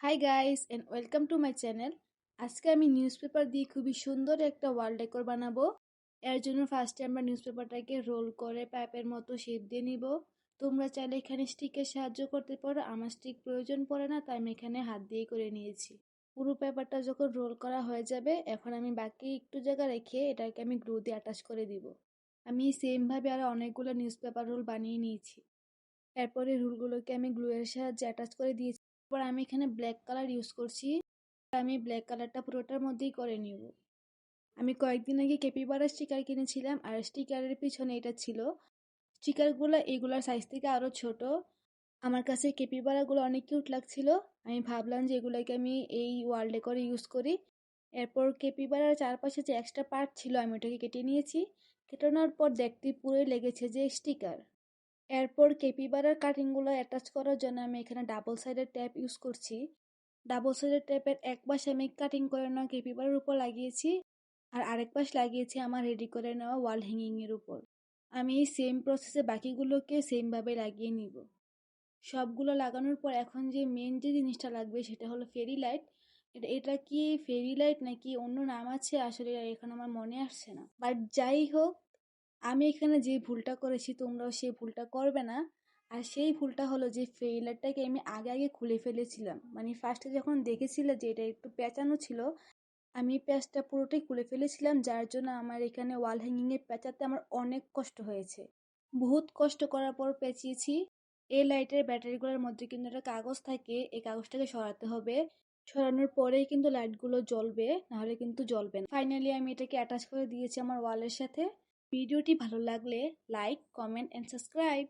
High guys and welcome to my channel. আজকে আমি newspaper দিয়ে খুবই সুন্দর একটা ওয়াল ডেকোর বানাবো। এর জন্য ফার্স্টে আমরা নিউজপেপারটাকে রোল করে পাইপের মতো শেপ দিয়ে নিব। তোমরা চাইলে এখানে স্টিকের সাহায্য করতে পারো, আমার স্টিক প্রয়োজন পড়ে না, তাই আমি এখানে হাত দিয়ে করে নিয়েছি। পুরো পেপারটা যখন রোল করা হয়ে যাবে, এখন আমি বাকি একটু জায়গা রেখে এটাকে আমি গ্লু দিয়ে অ্যাটাচ করে দিব। আমি সেম ভাবে আরো অনেকগুলো নিউজপেপার রোল বানিয়ে নিয়েছি। এরপরে রুলগুলোকে আমি গ্লু এর সাহায্যে অ্যাটাচ করে দিয়েছি। এরপর আমি এখানে ব্ল্যাক কালার ইউজ করছি। আমি ব্ল্যাক কালারটা পুরোটার মধ্যেই করে নিব। আমি কয়েকদিন আগে ক্যাপিবারা স্টিকার কিনেছিলাম, আর স্টিকারের পিছনে এটা ছিল। স্টিকারগুলো এগুলোর সাইজ থেকে আরো ছোট। আমার কাছে ক্যাপিবারাগুলো অনেক কিউট লাগছিল। আমি ভাবলাম যে এগুলোকে আমি এই ওয়াল ডেকোরে ইউজ করি। এরপর ক্যাপিবারার চারপাশে যে এক্সট্রা পার্ট ছিল আমি ওটাকে কেটে নিয়েছি। কেটে নেওয়ার পর দেখতে পুরোই লেগেছে যে স্টিকার। এরপর ক্যাপিবারার কাটিংগুলো অ্যাটাচ করার জন্য আমি এখানে ডাবল সাইডের ট্যাপ ইউজ করছি। ডাবল সাইডের ট্যাপের এক পাশ আমি কাটিং করে নেওয়া ক্যাপিবারার উপর লাগিয়েছি, আর আরেক পাশ লাগিয়েছি আমার রেডি করে নেওয়া ওয়াল হ্যাঙ্গিং এর উপর। আমি এই সেম প্রসেসে বাকিগুলোকে সেম ভাবে লাগিয়ে নিব। সবগুলো লাগানোর পর এখন যে মেন যে জিনিসটা লাগবে সেটা হলো ফেরি লাইট। এটা কি ফেরি লাইট নাকি অন্য নাম আছে আসলে এখন আমার মনে আসছে না, বাট যাই হোক, আমি এখানে যে ভুলটা করেছি তোমরাও সেই ভুলটা করবে না। আর সেই ভুলটা হলো যে ফেইলারটাকে আমি আগে আগে খুলে ফেলেছিলাম, মানে ফার্স্টে যখন দেখেছিলে যে এটা একটু পেঁচানো ছিল, আমি প্যাচটা পুরোটাই খুলে ফেলেছিলাম, যার জন্য আমার এখানে ওয়াল হ্যাঙ্গিং এ পেঁচাতে আমার অনেক কষ্ট হয়েছে। বহুত কষ্ট করার পর পেঁচিয়েছি। এই লাইটের ব্যাটারিগুলোর মধ্যে কিন্তু একটা কাগজ থাকে, এই কাগজটাকে সরাতে হবে। সরানোর পরেই কিন্তু লাইটগুলো জ্বলবে, নাহলে কিন্তু জ্বলবে না। ফাইনালি আমি এটাকে অ্যাটাচ করে দিয়েছি আমার ওয়ালের সাথে। ভিডিওটি ভালো লাগলে লাইক, কমেন্ট এন্ড সাবস্ক্রাইব।